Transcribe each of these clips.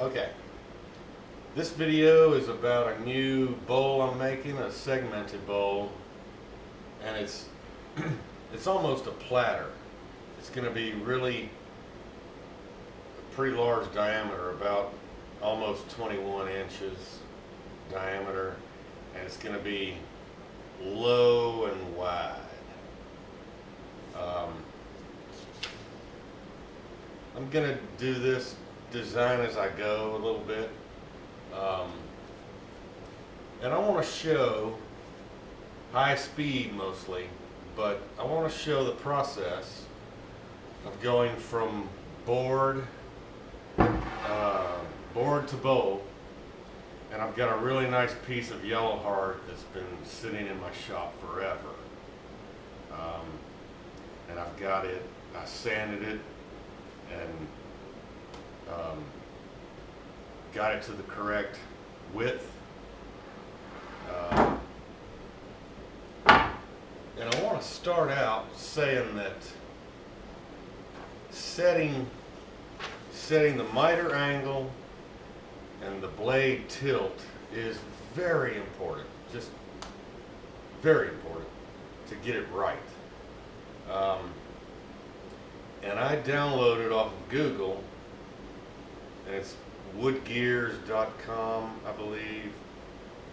Okay, this video is about a new bowl I'm making, a segmented bowl, and it's it's almost a platter. It's going to be really a pretty large diameter, about almost 21 inches diameter, and it's going to be low and wide. I'm going to do this design as I go a little bit. And I want to show high speed mostly, but I want to show the process of going from board to bowl. And I've got a really nice piece of yellow heart that's been sitting in my shop forever. And I've got it, I sanded it and got it to the correct width. And I want to start out saying that setting the miter angle and the blade tilt is very important, just very important to get it right. And I downloaded off of Google, and it's woodgears.com, I believe,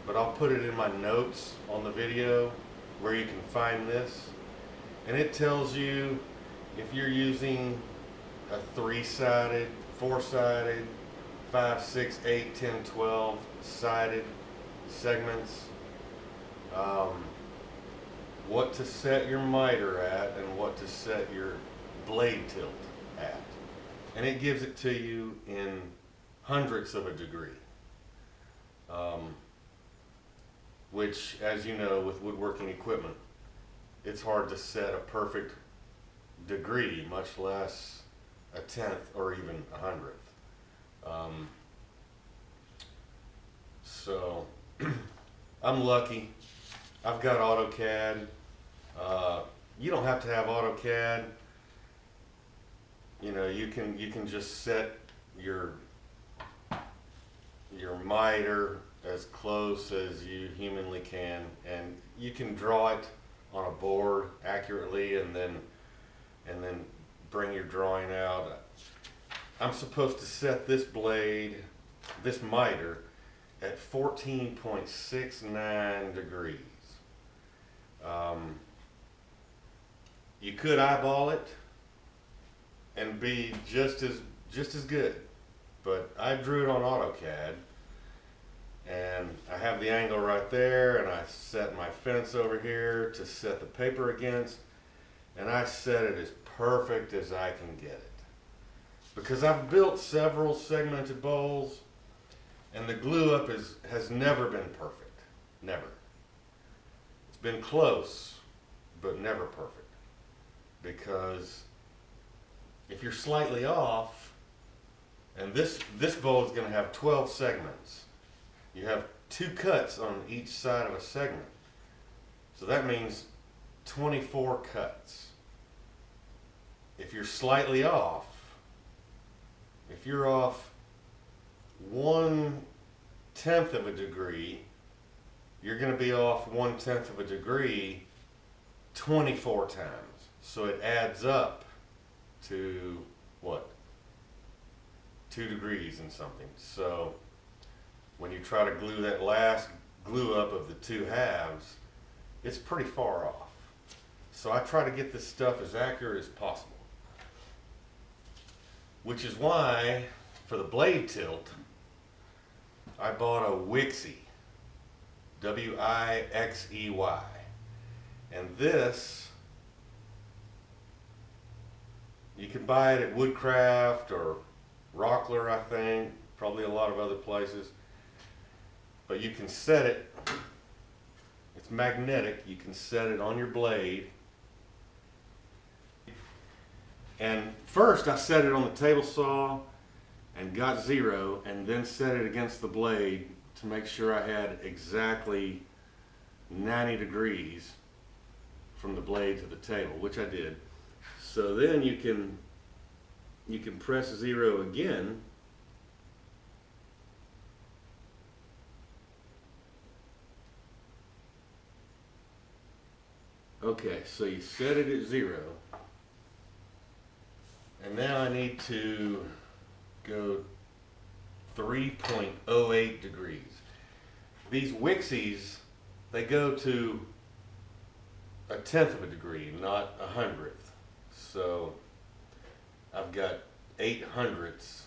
but I'll put it in my notes on the video where you can find this. And it tells you if you're using a 3-sided, 4-sided, 5, 6, 8, 10, 12 sided segments, what to set your miter at and what to set your blade tilt at. And it gives it to you in hundredths of a degree. Which, as you know, with woodworking equipment, it's hard to set a perfect degree, much less a tenth or even a hundredth. So I'm lucky. I've got AutoCAD. You don't have to have AutoCAD. You know, you can just set your miter as close as you humanly can, and you can draw it on a board accurately, and then bring your drawing out. I'm supposed to set this blade, this miter, at 14.69 degrees. You could eyeball it and be just as good, but I drew it on AutoCAD, and I have the angle right there, and I set my fence over here to set the paper against, and I set it as perfect as I can get it. Because I've built several segmented bowls, and the glue up has never been perfect. Never. It's been close, but never perfect. Because if you're slightly off, and this bowl is going to have 12 segments. You have 2 cuts on each side of a segment. So that means 24 cuts. If you're slightly off, if you're off 1/10 of a degree, you're going to be off 1/10 of a degree 24 times. So it adds up to what? 2 degrees and something. So when you try to glue that last glue up of the 2 halves, it's pretty far off. So I try to get this stuff as accurate as possible. Which is why, for the blade tilt, I bought a Wixey, W-I-X-E-Y. And this, you can buy it at Woodcraft or Rockler, I think, probably a lot of other places. But you can set it, it's magnetic, you can set it on your blade. And first I set it on the table saw and got 0, and then set it against the blade to make sure I had exactly 90 degrees from the blade to the table, which I did. So then you can press 0 again Okay, so you set it at 0. And now I need to go 3.08 degrees. These Wixies, they go to 1/10 of a degree, not 100th. So I've got 800ths.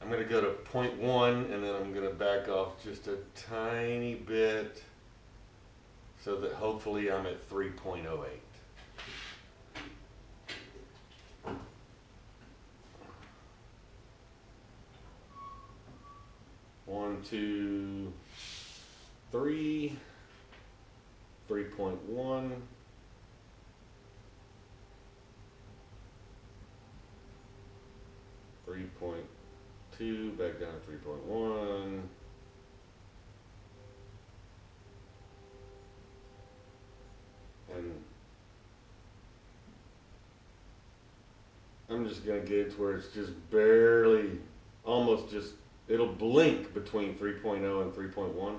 I'm going to go to 0.1 and then I'm going to back off just a tiny bit so that hopefully I'm at 3.08. One, two, three, 3.1. Three point two, back down to 3.1. And I'm just gonna get it to where it's just barely, almost just, it'll blink between 3.0 and 3.1.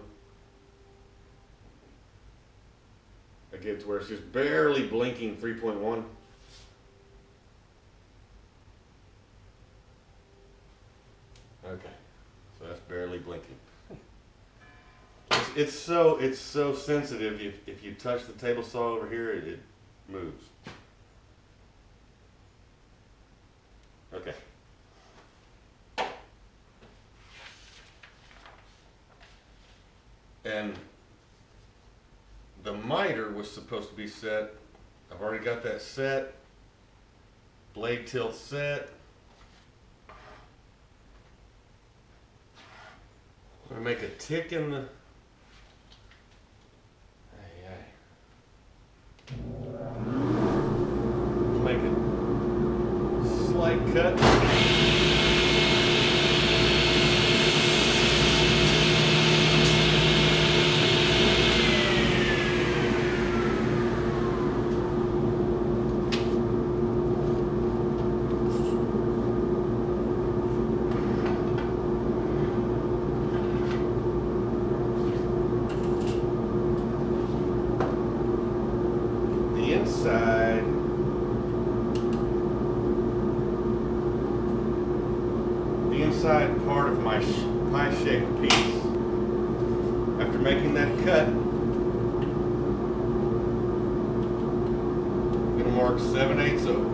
I get it to where it's just barely blinking 3.1. Okay, so that's barely blinking. It's so sensitive. If you touch the table saw over here, it moves. Okay. And the miter was supposed to be set. I've already got that set. Blade tilt set. I'm gonna make a tick in the. Make a slight cut. The inside part of my pie-shaped piece, after making that cut, I'm going to mark 7/8 over.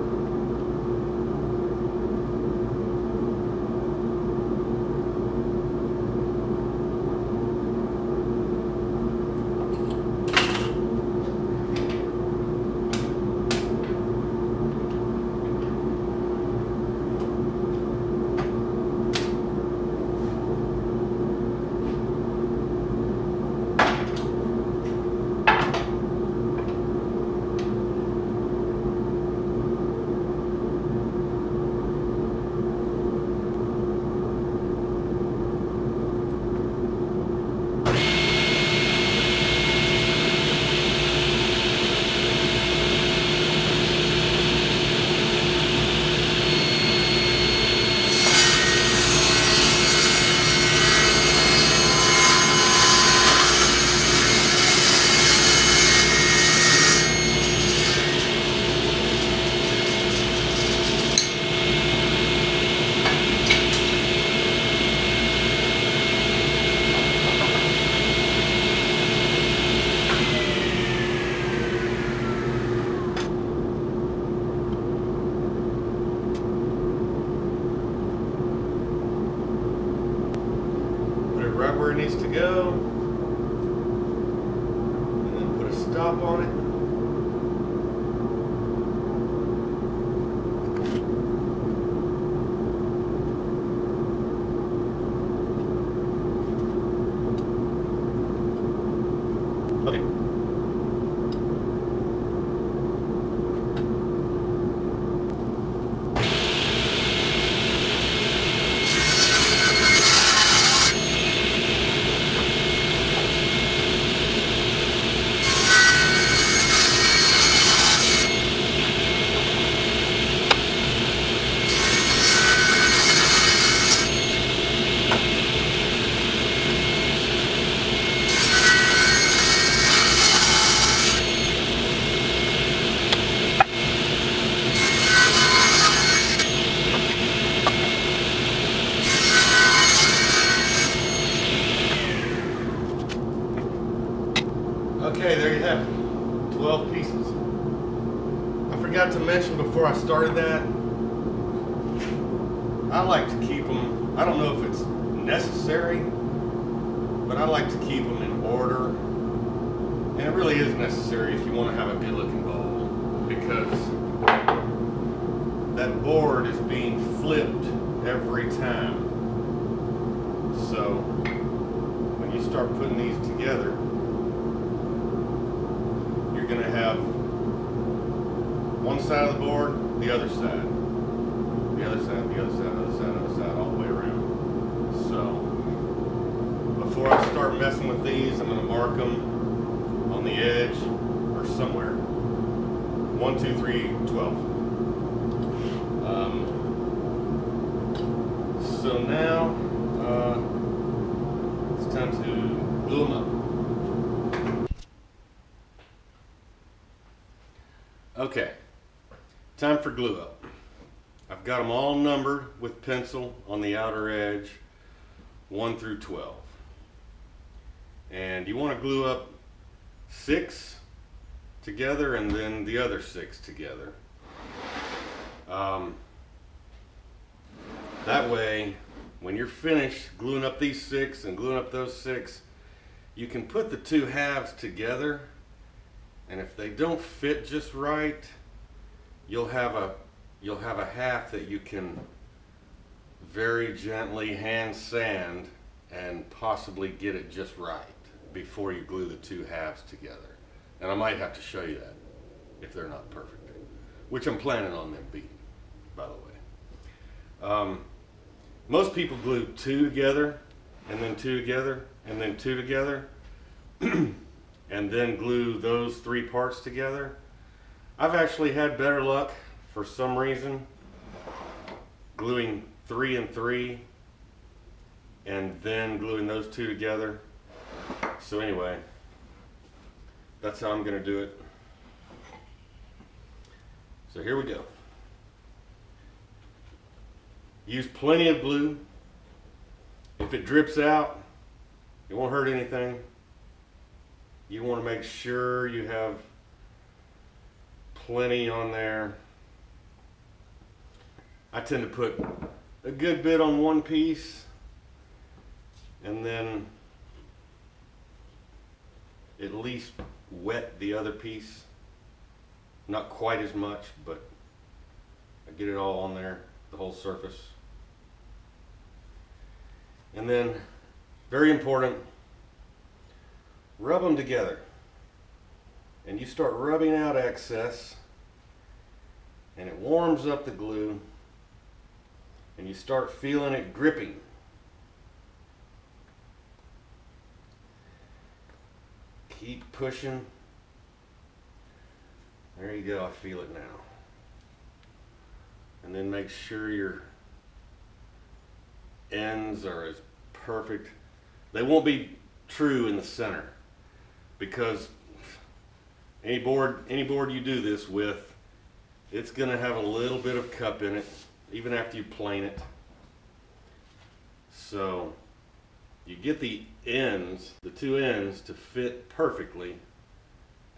Right where it needs to go, and then put a stop on it. Okay. Okay, there you have it. 12 pieces. I forgot to mention before I started that, I like to keep them, I don't know if it's necessary, but I like to keep them in order. And it really is necessary if you want to have a good looking bowl, because that board is being flipped every time. So when you start putting these together, you're going to have one side of the board, the other side, the other side, the other side, other side, other side, all the way around. So before I start messing with these, I'm going to mark them on the edge or somewhere. 1, 2, 3, 12. So now it's time to glue them up. Okay, time for glue up. I've got them all numbered with pencil on the outer edge, 1 through 12. And you want to glue up 6 together and then the other 6 together. That way, when you're finished gluing up these 6 and gluing up those 6, you can put the 2 halves together, and if they don't fit just right, you'll have a half that you can very gently hand sand and possibly get it just right before you glue the 2 halves together. And I might have to show you that if they're not perfect, which I'm planning on them being, by the way. Most people glue 2 together, and then 2 together, and then 2 together, and then glue those 3 parts together. I've actually had better luck, for some reason, gluing 3 and 3, and then gluing those 2 together. So anyway, that's how I'm going to do it. So here we go. Use plenty of glue. If it drips out, it won't hurt anything. You want to make sure you have plenty on there. I tend to put a good bit on one piece and then at least wet the other piece. Not quite as much, but I get it all on there, the whole surface. And then, very important, rub them together. And you start rubbing out excess, and it warms up the glue, and you start feeling it gripping. Keep pushing. There you go, I feel it now. And then make sure your ends are as perfect. They won't be true in the center, because any board you do this with, it's going to have a little bit of cup in it, even after you plane it. So you get the ends, the 2 ends, to fit perfectly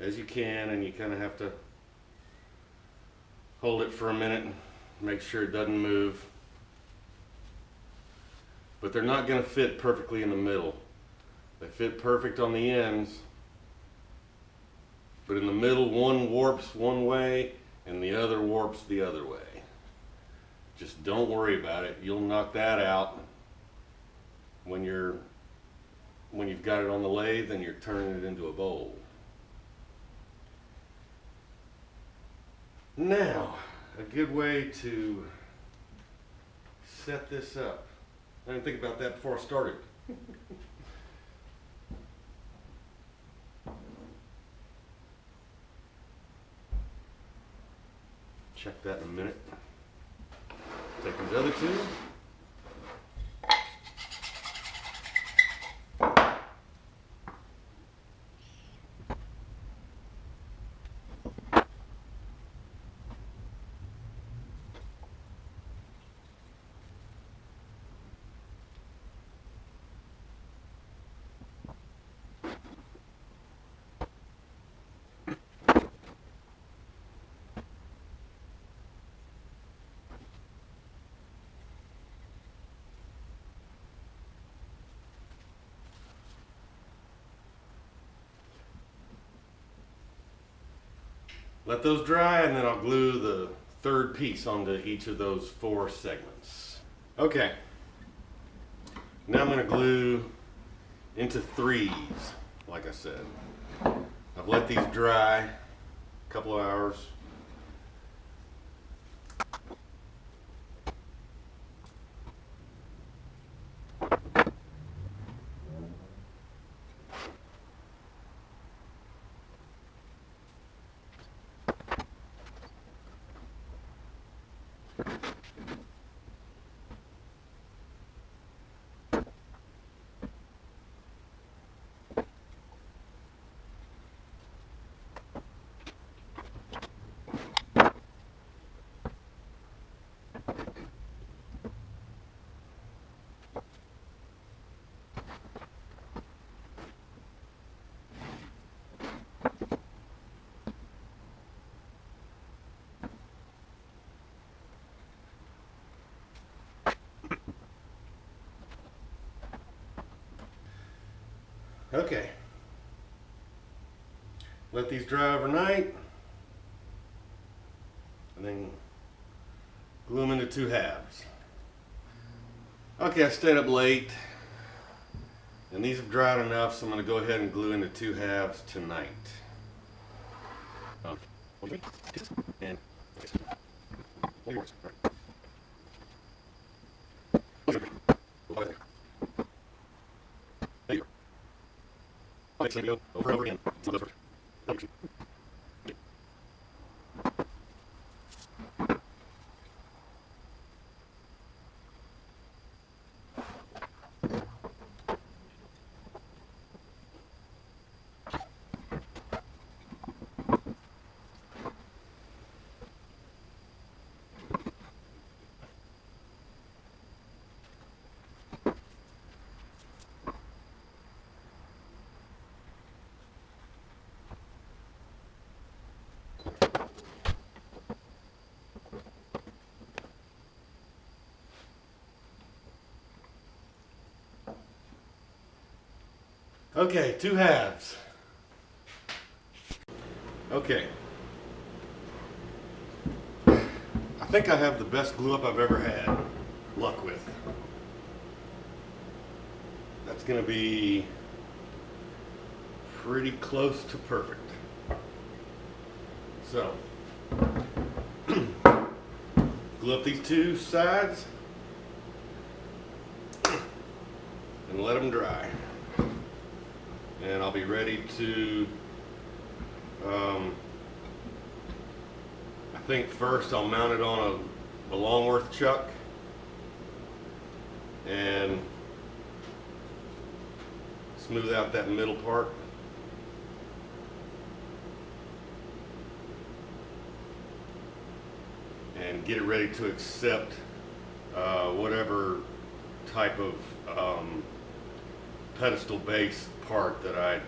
as you can, and you kind of have to hold it for a minute and make sure it doesn't move. But they're not going to fit perfectly in the middle. They fit perfect on the ends, but in the middle, one warps one way and the other warps the other way. Just don't worry about it. You'll knock that out when you've got it on the lathe and you're turning it into a bowl. Now, a good way to set this up. I didn't think about that before I started. Check that in a minute. Take these other 2. Let those dry, and then I'll glue the third piece onto each of those 4 segments. Okay, now I'm going to glue into 3s, like I said. I've let these dry a couple of hours. Okay, let these dry overnight, and then glue them into 2 halves. Okay, I stayed up late, and these have dried enough, so I'm going to go ahead and glue into 2 halves tonight. And over again. Okay, 2 halves. Okay. I think I have the best glue up I've ever had luck with. That's going to be pretty close to perfect. So, glue up these 2 sides and let them dry. And I'll be ready to, I think first I'll mount it on a Longworth chuck and smooth out that middle part. And get it ready to accept whatever type of pedestal base part that I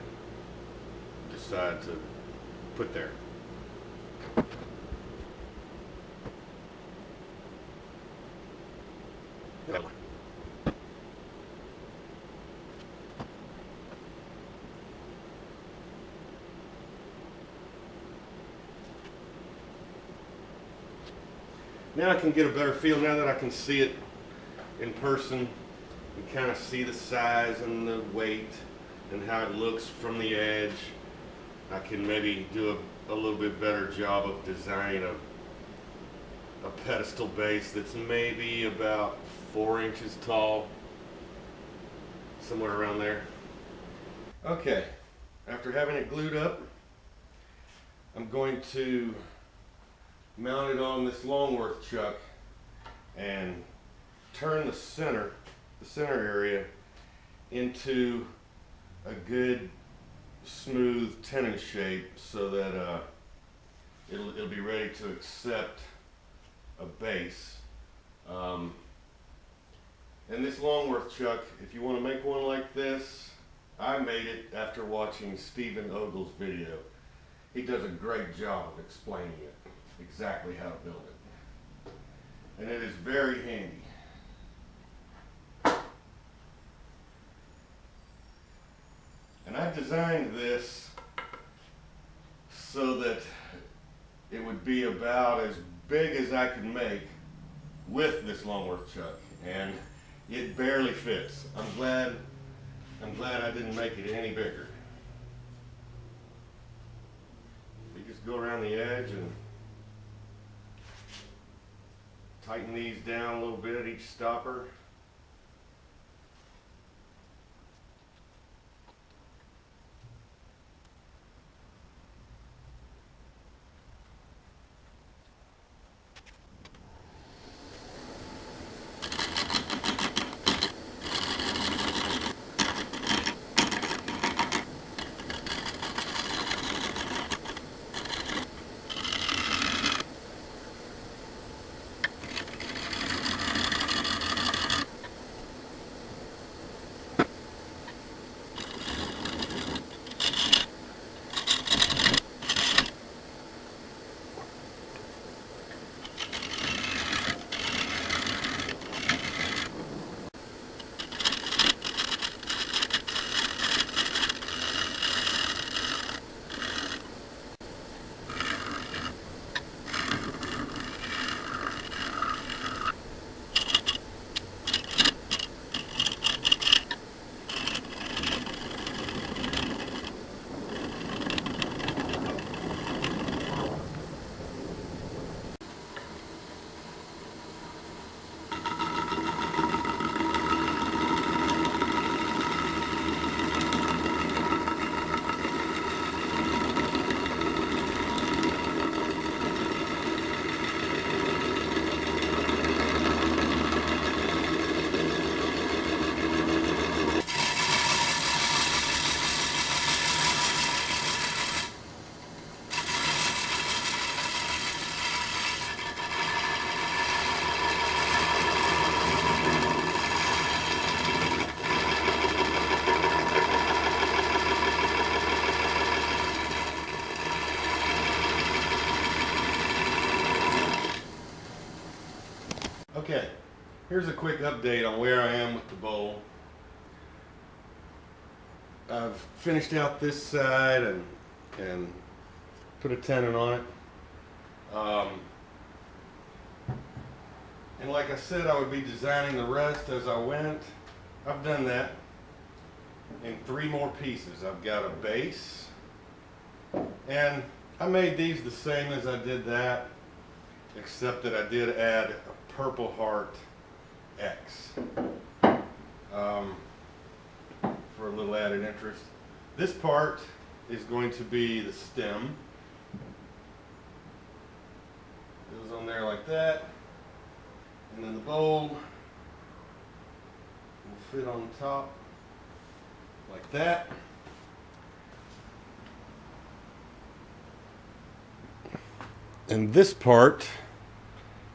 decide to put there. Now I can get a better feel, now that I can see it in person and kind of see the size and the weight and how it looks from the edge. I can maybe do a little bit better job of designing a pedestal base that's maybe about 4 inches tall, somewhere around there. Okay, after having it glued up, I'm going to mount it on this Longworth chuck and turn the center area into a good smooth tenon shape so that it'll be ready to accept a base. And this Longworth chuck, if you want to make one like this, I made it after watching Stephen Ogle's video. He does a great job of explaining it, exactly how to build it. And it is very handy. And I designed this so that it would be about as big as I could make with this Longworth chuck, and it barely fits. I'm glad I didn't make it any bigger. You just go around the edge and tighten these down a little bit, each stopper. Okay, here's a quick update on where I am with the bowl. I've finished out this side and put a tenon on it. And like I said, I would be designing the rest as I went. I've done that in 3 more pieces. I've got a base, and I made these the same as I did that, except that I did add a Purple Heart X for a little added interest. This part is going to be the stem. Goes on there like that, and then the bowl will fit on top like that. And this part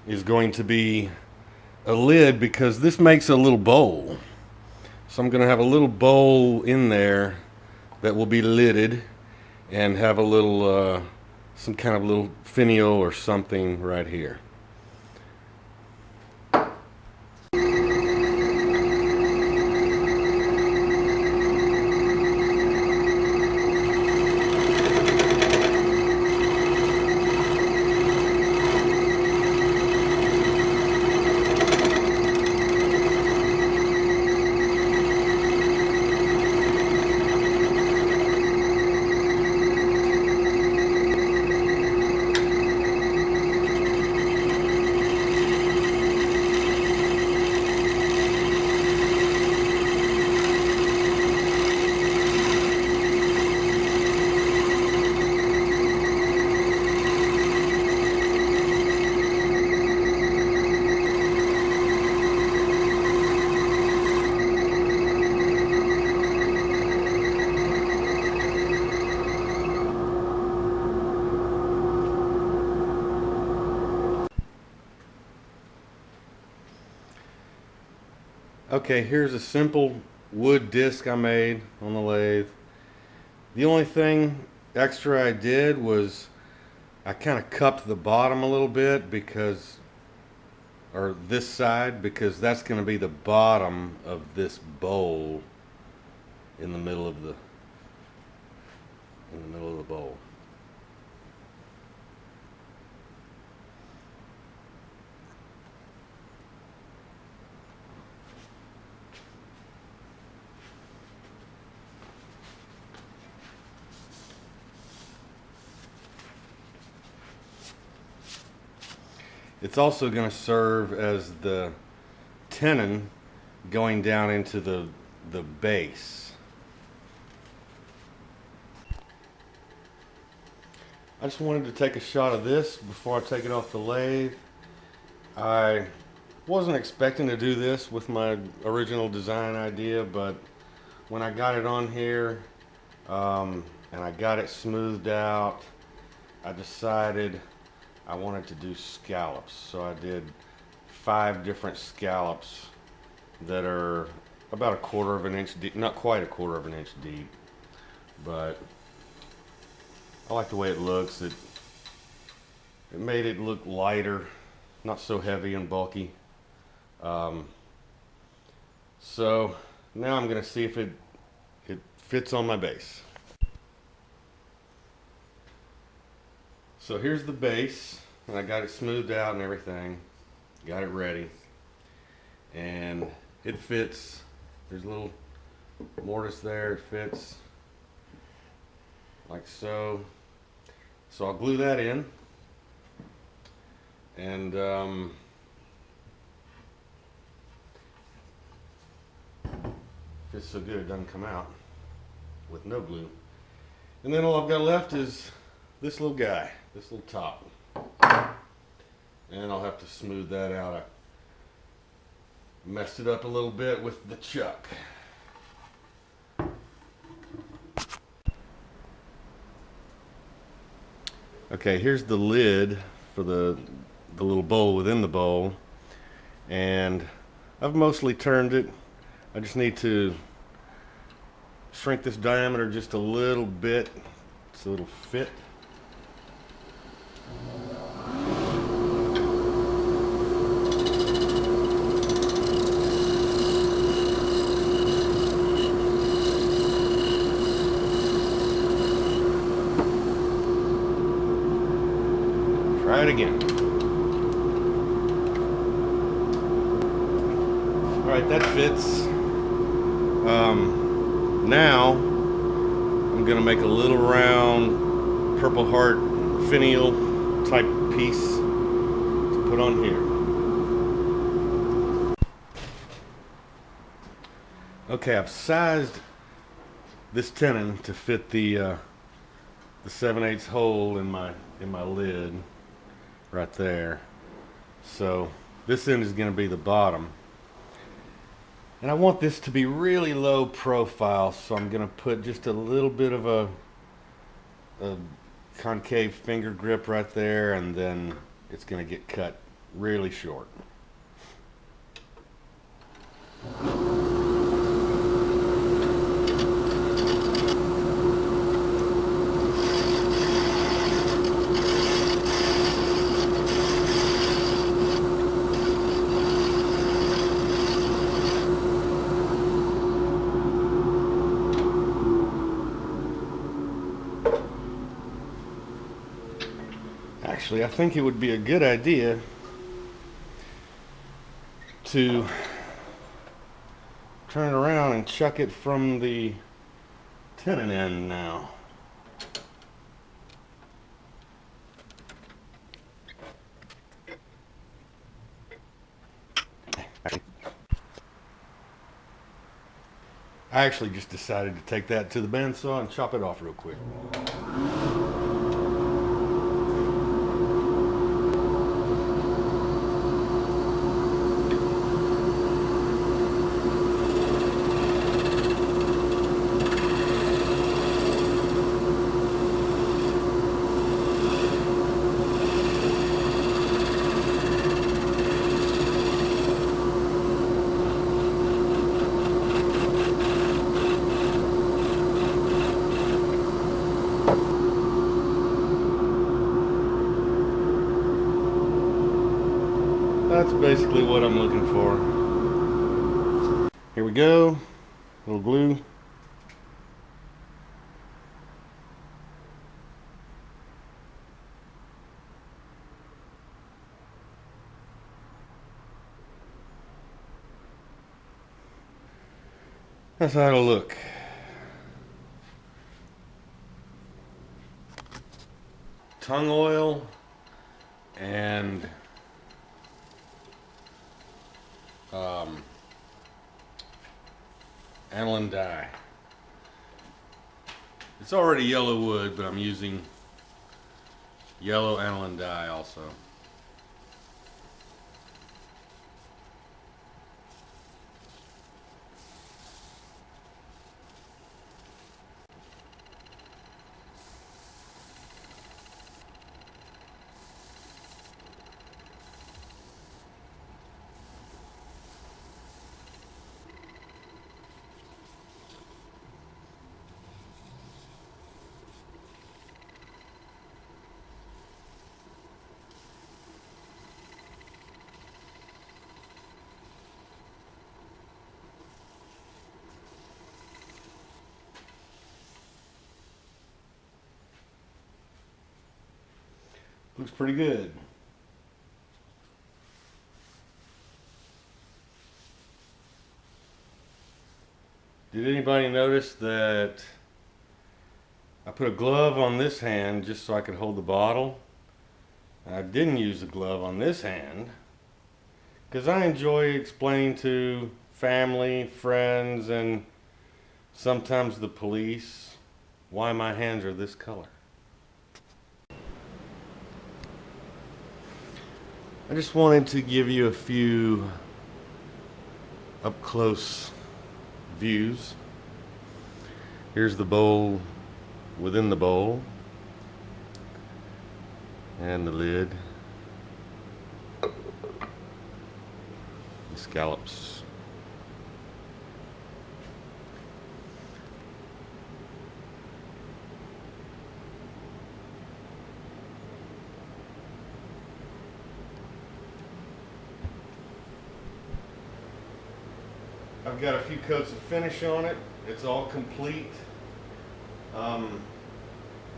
is going to be a lid, because this makes a little bowl. So I'm going to have a little bowl in there that will be lidded and have a little, some kind of little finial or something right here. Okay, here's a simple wood disc I made on the lathe. The only thing extra I did was I kind of cupped the bottom a little bit, because, or this side, because that's going to be the bottom of this bowl in the middle of the bowl. It's also going to serve as the tenon going down into the base. I just wanted to take a shot of this before I take it off the lathe. I wasn't expecting to do this with my original design idea, but when I got it on here and I got it smoothed out, I decided I wanted to do scallops. So I did 5 different scallops that are about 1/4 of an inch deep, not quite 1/4 of an inch deep, but I like the way it looks. It made it look lighter, not so heavy and bulky. So now I'm going to see if it fits on my base. So here's the base, and I got it smoothed out and everything. Got it ready, and it fits. There's a little mortise there. It fits like so. So I'll glue that in, and fits so good it doesn't come out with no glue. And then all I've got left is this little guy, this little top, and I'll have to smooth that out. I messed it up a little bit with the chuck. Okay, here's the lid for the little bowl within the bowl, and I've mostly turned it. I just need to shrink this diameter just a little bit so it'll fit. Try it again. Alright, that fits. Now I'm going to make a little round Purple Heart finial type piece to put on here. Okay, I've sized this tenon to fit the 7/8 hole in my lid right there. So this end is going to be the bottom. And I want this to be really low profile, so I'm going to put just a little bit of a concave finger grip right there, and then it's going to get cut really short. Actually, I think it would be a good idea to turn it around and chuck it from the tenon end now. I actually just decided to take that to the bandsaw and chop it off real quick. That's basically what I'm looking for. Here we go, a little glue. That's how it'll look. Tongue oil and um, aniline dye. It's already yellow wood, but I'm using yellow aniline dye also. Looks pretty good. Did anybody notice that I put a glove on this hand just so I could hold the bottle? And I didn't use the glove on this hand because I enjoy explaining to family, friends, and sometimes the police why my hands are this color. I just wanted to give you a few up close views. Here's the bowl within the bowl and the lid, the scallops. I've got a few coats of finish on it. It's all complete.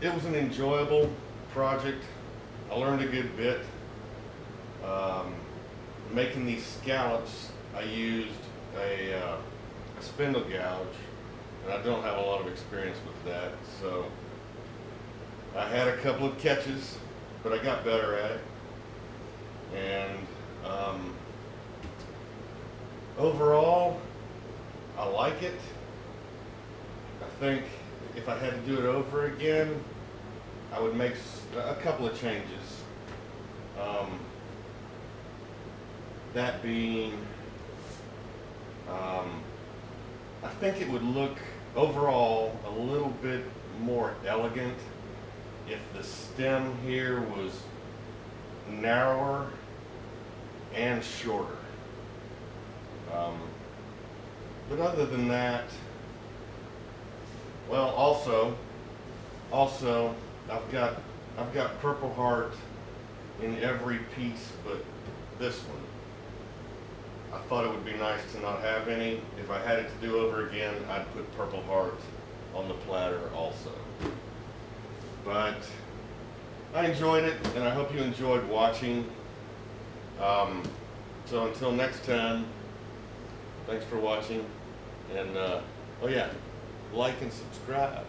It was an enjoyable project. I learned a good bit. Making these scallops, I used a spindle gouge, and I don't have a lot of experience with that, so I had a couple of catches, but I got better at it. And overall, I like it. I think if I had to do it over again, I would make a couple of changes. That being, I think it would look overall a little bit more elegant if the stem here was narrower and shorter. But other than that, well, also, I've got Purple Heart in every piece but this one. I thought it would be nice to not have any. If I had it to do over again, I'd put Purple Heart on the platter also. But I enjoyed it, and I hope you enjoyed watching. So until next time, thanks for watching, and oh yeah, like and subscribe.